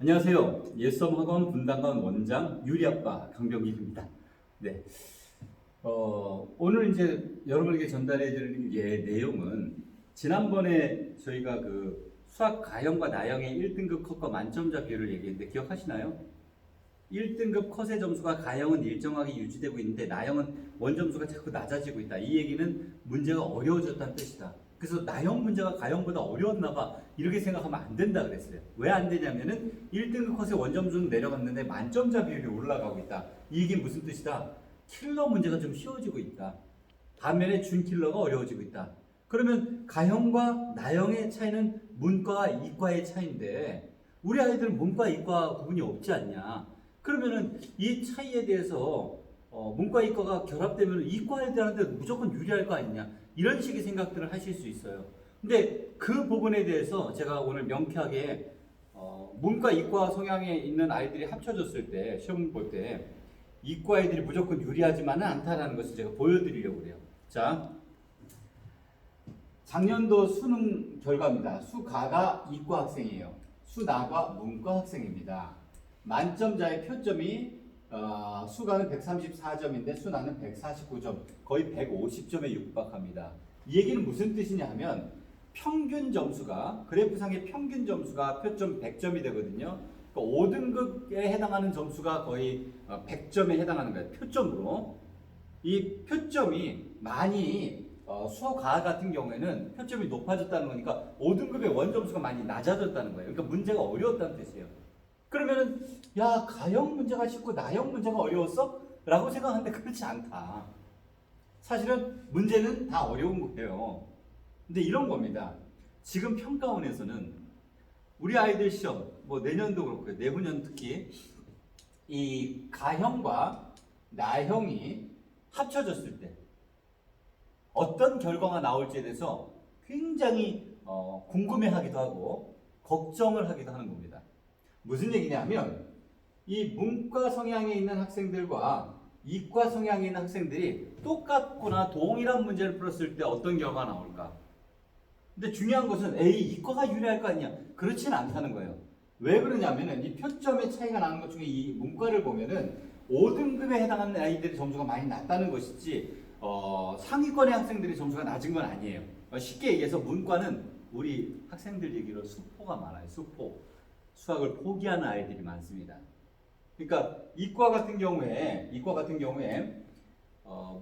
안녕하세요. 예썸학원 분당관 원장 유리아빠 강병길입니다. 네. 오늘 이제 여러분에게 전달해 드릴 내용은 지난번에 저희가 그 수학 가형과 나형의 1등급 컷과 만점자 비율을 얘기했는데 기억하시나요? 1등급 컷의 점수가 가형은 일정하게 유지되고 있는데 나형은 원점수가 자꾸 낮아지고 있다. 이 얘기는 문제가 어려워졌다는 뜻이다. 그래서 나형 문제가 가형보다 어려웠나 봐. 이렇게 생각하면 안 된다 그랬어요. 왜 안 되냐면은 1등급 컷의 원점수는 내려갔는데 만점자 비율이 올라가고 있다. 이 얘기는 무슨 뜻이다? 킬러 문제가 좀 쉬워지고 있다. 반면에 준킬러가 어려워지고 있다. 그러면 가형과 나형의 차이는 문과와 이과의 차이인데 우리 아이들은 문과, 이과 구분이 없지 않냐? 그러면은 이 차이에 대해서 문과, 이과가 결합되면 이과 애들한테 무조건 유리할 거 아니냐? 이런 식의 생각들을 하실 수 있어요. 근데 그 부분에 대해서 제가 오늘 명쾌하게 문과, 이과 성향에 있는 아이들이 합쳐졌을 때 시험 볼 때 이과 애들이 무조건 유리하지만은 않다라는 것을 제가 보여드리려고 그래요. 자, 작년도 수능 결과입니다. 수가가 이과 학생이에요. 수나가 문과 학생입니다. 만점자의 표점이 수가는 134점인데 수나는 149점, 거의 150점에 육박합니다. 이 얘기는 무슨 뜻이냐 하면 평균 점수가 그래프상의 평균 점수가 표점 100점이 되거든요. 그러니까 5등급에 해당하는 점수가 거의 100점에 해당하는 거예요. 표점으로. 이 표점이 많이 수어과학 같은 경우에는 표점이 높아졌다는 거니까 5등급의 원점수가 많이 낮아졌다는 거예요. 그러니까 문제가 어려웠다는 뜻이에요. 그러면은 야 가형 문제가 쉽고 나형 문제가 어려웠어? 라고 생각하는데 그렇지 않다. 사실은 문제는 다 어려운 거예요. 근데 이런 겁니다. 지금 평가원에서는 우리 아이들 시험, 뭐 내년도 그렇고요. 내후년 특히 이 가형과 나형이 합쳐졌을 때 어떤 결과가 나올지에 대해서 굉장히 궁금해하기도 하고 걱정을 하기도 하는 겁니다. 무슨 얘기냐면 이 문과 성향에 있는 학생들과 이과 성향에 있는 학생들이 똑같거나 동일한 문제를 풀었을 때 어떤 결과가 나올까? 근데 중요한 것은 에이 이과가 유리할 거 아니야. 그렇진 않다는 거예요. 왜 그러냐면은 이 표점의 차이가 나는 것 중에 이 문과를 보면은 5등급에 해당하는 아이들의 점수가 많이 낮다는 것이지 상위권의 학생들의 점수가 낮은 건 아니에요. 쉽게 얘기해서 문과는 우리 학생들 얘기로 수포가 많아요. 수포. 수학을 포기하는 아이들이 많습니다. 그러니까 이과 같은 경우에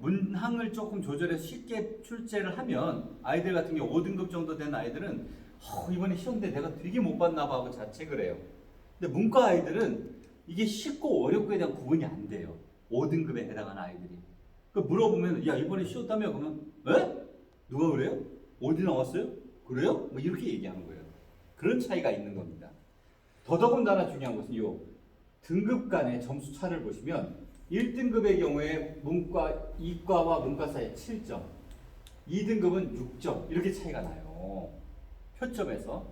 문항을 조금 조절해서 쉽게 출제를 하면 아이들 같은 경우 5등급 정도 된 아이들은 이번에 시험 때 내가 되게 못 봤나 봐 하고 자책을 해요. 근데 문과 아이들은 이게 쉽고 어렵고에 대한 구분이 안 돼요. 5등급에 해당하는 아이들이. 그 물어보면 야 이번에 쉬웠다며? 그러면 에? 누가 그래요? 어디 나왔어요? 그래요? 뭐 이렇게 얘기하는 거예요. 그런 차이가 있는 겁니다. 더더군다나 중요한 것은 요 등급 간의 점수 차를 보시면 1등급의 경우에 문과, 이과와 문과 사이에 7점, 2등급은 6점 이렇게 차이가 나요. 표점에서.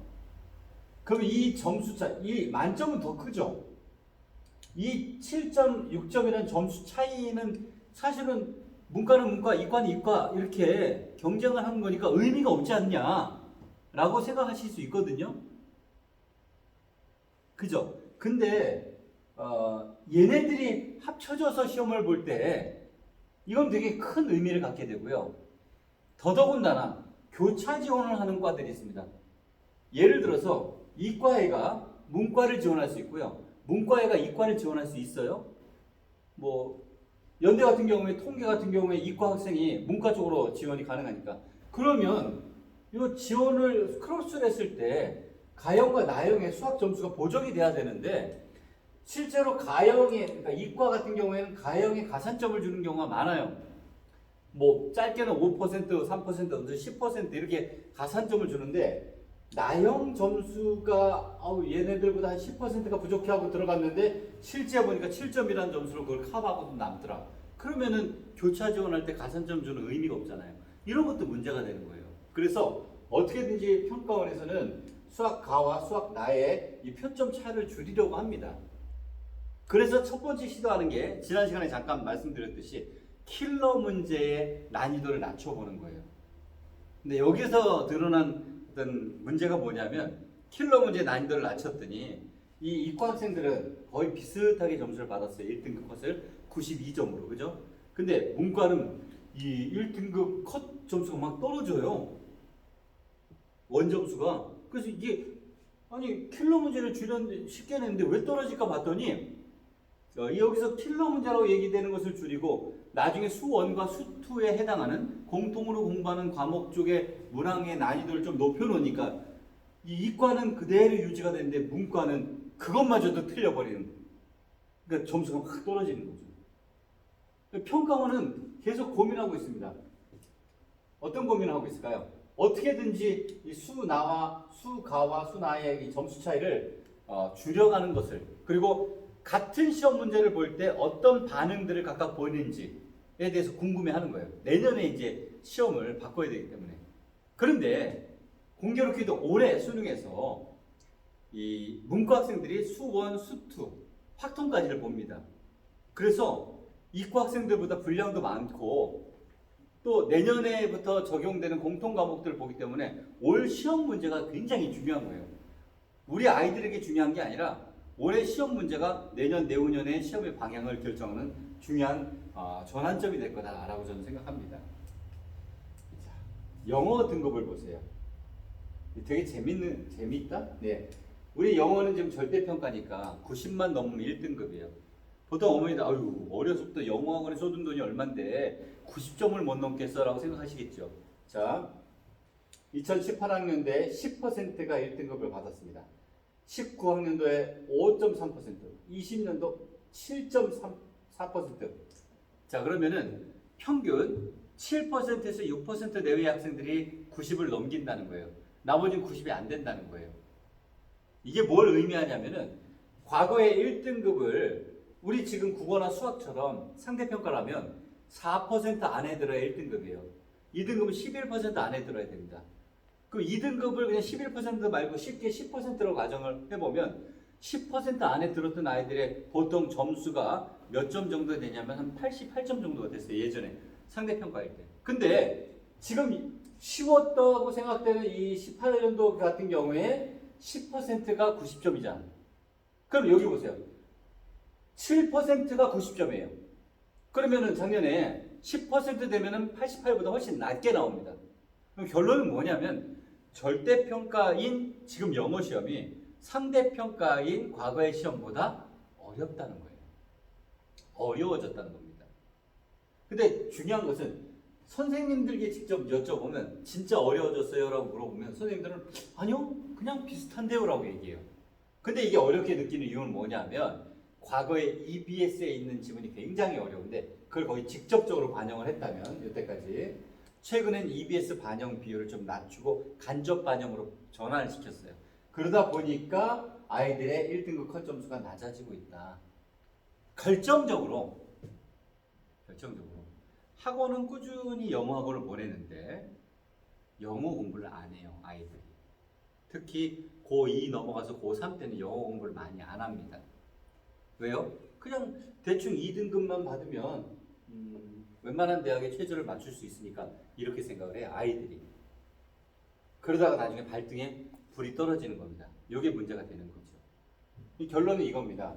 그럼 이 점수 차, 이 만점은 더 크죠. 이 7점, 6점이라는 점수 차이는 사실은 문과는 문과, 이과는 이과 이렇게 경쟁을 하는 거니까 의미가 없지 않냐라고 생각하실 수 있거든요. 그죠? 근데 얘네들이 합쳐져서 시험을 볼 때 이건 되게 큰 의미를 갖게 되고요. 더더군다나 교차 지원을 하는 과들이 있습니다. 예를 들어서 이과애가 문과를 지원할 수 있고요. 문과애가 이과를 지원할 수 있어요. 뭐 연대 같은 경우에 통계 같은 경우에 이과 학생이 문과 쪽으로 지원이 가능하니까 그러면 이 지원을 크로스를 했을 때 가형과 나형의 수학 점수가 보정이 돼야 되는데 실제로 가형에 그러니까 이과 같은 경우에는 가형에 가산점을 주는 경우가 많아요. 뭐 짧게는 5%, 3%, 10% 이렇게 가산점을 주는데 나형 점수가 얘네들보다 한 10%가 부족해 하고 들어갔는데 실제 보니까 7점이라는 점수로 그걸 커버하고도 남더라. 그러면은 교차 지원할 때 가산점 주는 의미가 없잖아요. 이런 것도 문제가 되는 거예요. 그래서 어떻게든지 평가원에서는 수학 가와 수학 나의 이 표점 차를 줄이려고 합니다. 그래서 첫 번째 시도하는 게 지난 시간에 잠깐 말씀드렸듯이 킬러 문제의 난이도를 낮춰보는 거예요. 근데 여기서 드러난 어떤 문제가 뭐냐면 킬러 문제 난이도를 낮췄더니 이 이과 학생들은 거의 비슷하게 점수를 받았어요. 1등급 컷을 92점으로. 그죠? 근데 문과는 이 1등급 컷 점수가 막 떨어져요. 원점수가. 그래서 이게 아니 킬러 문제를 쉽게 냈는데 왜 떨어질까 봤더니 여기서 킬러 문제라고 얘기되는 것을 줄이고 나중에 수1과 수2에 해당하는 공통으로 공부하는 과목 쪽의 문항의 난이도를 좀 높여놓으니까 이 이과는 그대로 유지가 되는데 문과는 그것마저도 틀려버리는, 그러니까 점수가 확 떨어지는 거죠. 평가원은 계속 고민하고 있습니다. 어떤 고민을 하고 있을까요? 어떻게든지 이 수가와 수나의 이 점수 차이를 줄여가는 것을, 그리고 같은 시험 문제를 볼 때 어떤 반응들을 각각 보이는지에 대해서 궁금해하는 거예요. 내년에 이제 시험을 바꿔야 되기 때문에. 그런데 공교롭게도 올해 수능에서 이 문과 학생들이 수1, 수2 확통까지를 봅니다. 그래서 이과 학생들보다 분량도 많고 또 내년에부터 적용되는 공통 과목들을 보기 때문에 올 시험 문제가 굉장히 중요한 거예요. 우리 아이들에게 중요한 게 아니라 올해 시험 문제가 내년, 내후년의 시험의 방향을 결정하는 중요한 전환점이 될 거다라고 저는 생각합니다. 자, 영어 등급을 보세요. 되게 재밌다? 네. 우리 영어는 지금 절대평가니까 90만 넘으면 1등급이에요. 보통 어머니들, 아유, 어려서부터 영어학원에 쏟은 돈이 얼만데 90점을 못 넘겠어라고 생각하시겠죠. 자, 2018학년도에 10%가 1등급을 받았습니다. 19학년도에 5.3%, 20년도 7.4%. 자, 그러면은 평균 7%에서 6% 내외의 학생들이 90을 넘긴다는 거예요. 나머지는 90이 안 된다는 거예요. 이게 뭘 의미하냐면은 과거의 1등급을 우리 지금 국어나 수학처럼 상대평가라면 4% 안에 들어야 1등급이에요. 2등급은 11% 안에 들어야 됩니다. 그 2등급을 그냥 11% 말고 쉽게 10%로 가정을 해보면 10% 안에 들었던 아이들의 보통 점수가 몇 점 정도 되냐면 한 88점 정도가 됐어요. 예전에 상대평가일 때. 근데 지금 쉬웠다고 생각되는 이 18년도 같은 경우에 10%가 90점이잖아. 그럼 여기 보세요. 7%가 90점이에요. 그러면은 작년에 10% 되면은 88보다 훨씬 낮게 나옵니다. 그럼 결론은 뭐냐면 절대평가인 지금 영어 시험이 상대평가인 과거의 시험보다 어렵다는 거예요. 어려워졌다는 겁니다. 근데 중요한 것은 선생님들께 직접 여쭤보면 진짜 어려워졌어요? 라고 물어보면 선생님들은 아니요, 그냥 비슷한데요? 라고 얘기해요. 근데 이게 어렵게 느끼는 이유는 뭐냐면 과거에 EBS에 있는 지문이 굉장히 어려운데 그걸 거의 직접적으로 반영을 했다면 여태까지 최근엔 EBS 반영 비율을 좀 낮추고 간접 반영으로 전환을 시켰어요. 그러다 보니까 아이들의 1등급 컷 점수가 낮아지고 있다. 결정적으로 학원은 꾸준히 영어 학원을 보내는데 영어 공부를 안 해요, 아이들이. 특히 고2 넘어가서 고3 때는 영어 공부를 많이 안 합니다. 왜요? 그냥 대충 2등급만 받으면 웬만한 대학에 최저를 맞출 수 있으니까 이렇게 생각을 해요, 아이들이. 그러다가 나중에 발등에 불이 떨어지는 겁니다. 이게 문제가 되는 거죠. 이 결론은 이겁니다.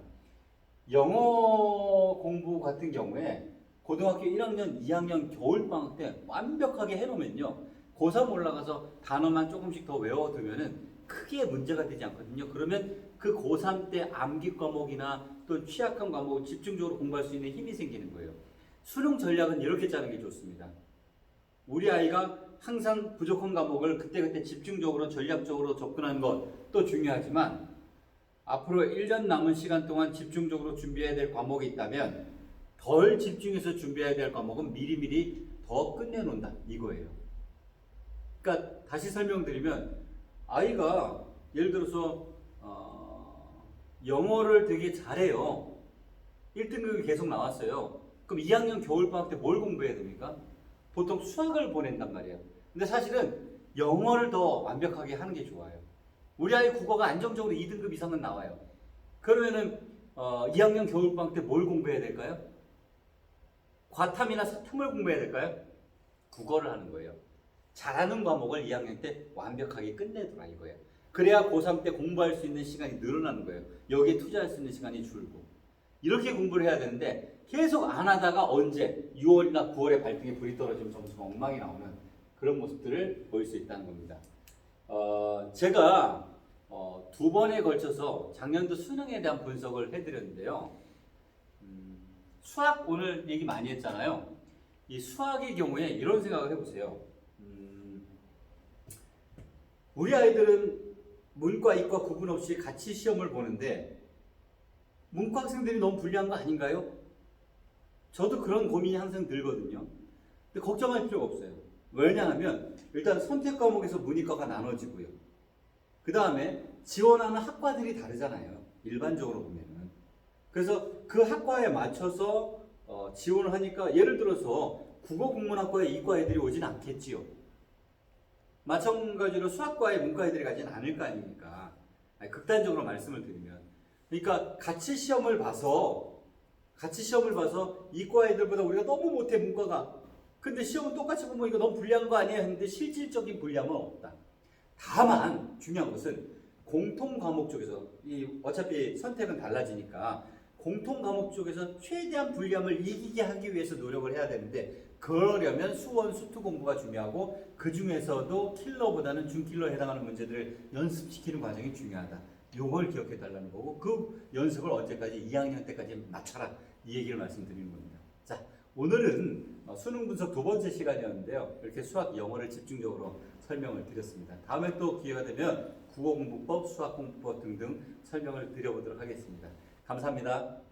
영어 공부 같은 경우에 고등학교 1학년, 2학년 겨울방학 때 완벽하게 해놓으면요, 고3 올라가서 단어만 조금씩 더 외워두면은 크게 문제가 되지 않거든요. 그러면 그 고3 때 암기 과목이나 또 취약한 과목을 집중적으로 공부할 수 있는 힘이 생기는 거예요. 수능 전략은 이렇게 짜는 게 좋습니다. 우리 아이가 항상 부족한 과목을 그때그때 집중적으로 전략적으로 접근하는 것도 중요하지만 앞으로 1년 남은 시간 동안 집중적으로 준비해야 될 과목이 있다면 덜 집중해서 준비해야 될 과목은 미리미리 더 끝내놓는다, 이거예요. 그러니까 다시 설명드리면 아이가 예를 들어서 영어를 되게 잘해요. 1등급이 계속 나왔어요. 그럼 2학년 겨울방학 때 뭘 공부해야 됩니까? 보통 수학을 보낸단 말이에요. 근데 사실은 영어를 더 완벽하게 하는 게 좋아요. 우리 아이 국어가 안정적으로 2등급 이상은 나와요. 그러면은 2학년 겨울방학 때 뭘 공부해야 될까요? 과탐이나 사탐을 공부해야 될까요? 국어를 하는 거예요. 잘하는 과목을 2학년 때 완벽하게 끝내더라, 이거예요. 그래야 고3 때 공부할 수 있는 시간이 늘어나는 거예요. 여기에 투자할 수 있는 시간이 줄고. 이렇게 공부를 해야 되는데 계속 안 하다가 언제 6월이나 9월에 발등에 불이 떨어지면 점수가 엉망이 나오는 그런 모습들을 보일 수 있다는 겁니다. 제가 두 번에 걸쳐서 작년도 수능에 대한 분석을 해드렸는데요. 수학 오늘 얘기 많이 했잖아요. 이 수학의 경우에 이런 생각을 해보세요. 우리 아이들은 문과, 이과 구분 없이 같이 시험을 보는데 문과 학생들이 너무 불리한 거 아닌가요? 저도 그런 고민이 항상 들거든요. 근데 걱정할 필요가 없어요. 왜냐하면 일단 선택 과목에서 문이과가 나눠지고요. 그 다음에 지원하는 학과들이 다르잖아요. 일반적으로 보면은. 그래서 그 학과에 맞춰서 지원을 하니까 예를 들어서 국어국문학과에 이과 애들이 오진 않겠지요. 마찬가지로 수학과에 문과 애들이 가진 않을 거 아닙니까? 극단적으로 말씀을 드리면. 그러니까 같이 시험을 봐서 이과 애들보다 우리가 너무 못해 문과가. 근데 시험은 똑같이 보면 이거 너무 불리한 거 아니에요? 했는데 실질적인 불리함은 없다. 다만 중요한 것은 공통 과목 쪽에서 어차피 선택은 달라지니까 공통 과목 쪽에서 최대한 불리함을 이기게 하기 위해서 노력을 해야 되는데 그러려면 수원, 수투 공부가 중요하고 그 중에서도 킬러보다는 준킬러에 해당하는 문제들을 연습시키는 과정이 중요하다. 요걸 기억해 달라는 거고 그 연습을 언제까지 2학년 때까지 맞춰라 이 얘기를 말씀드리는 겁니다. 자, 오늘은 수능 분석 두 번째 시간이었는데요. 이렇게 수학, 영어를 집중적으로 설명을 드렸습니다. 다음에 또 기회가 되면 국어공부법, 수학공부법 등등 설명을 드려보도록 하겠습니다. 감사합니다.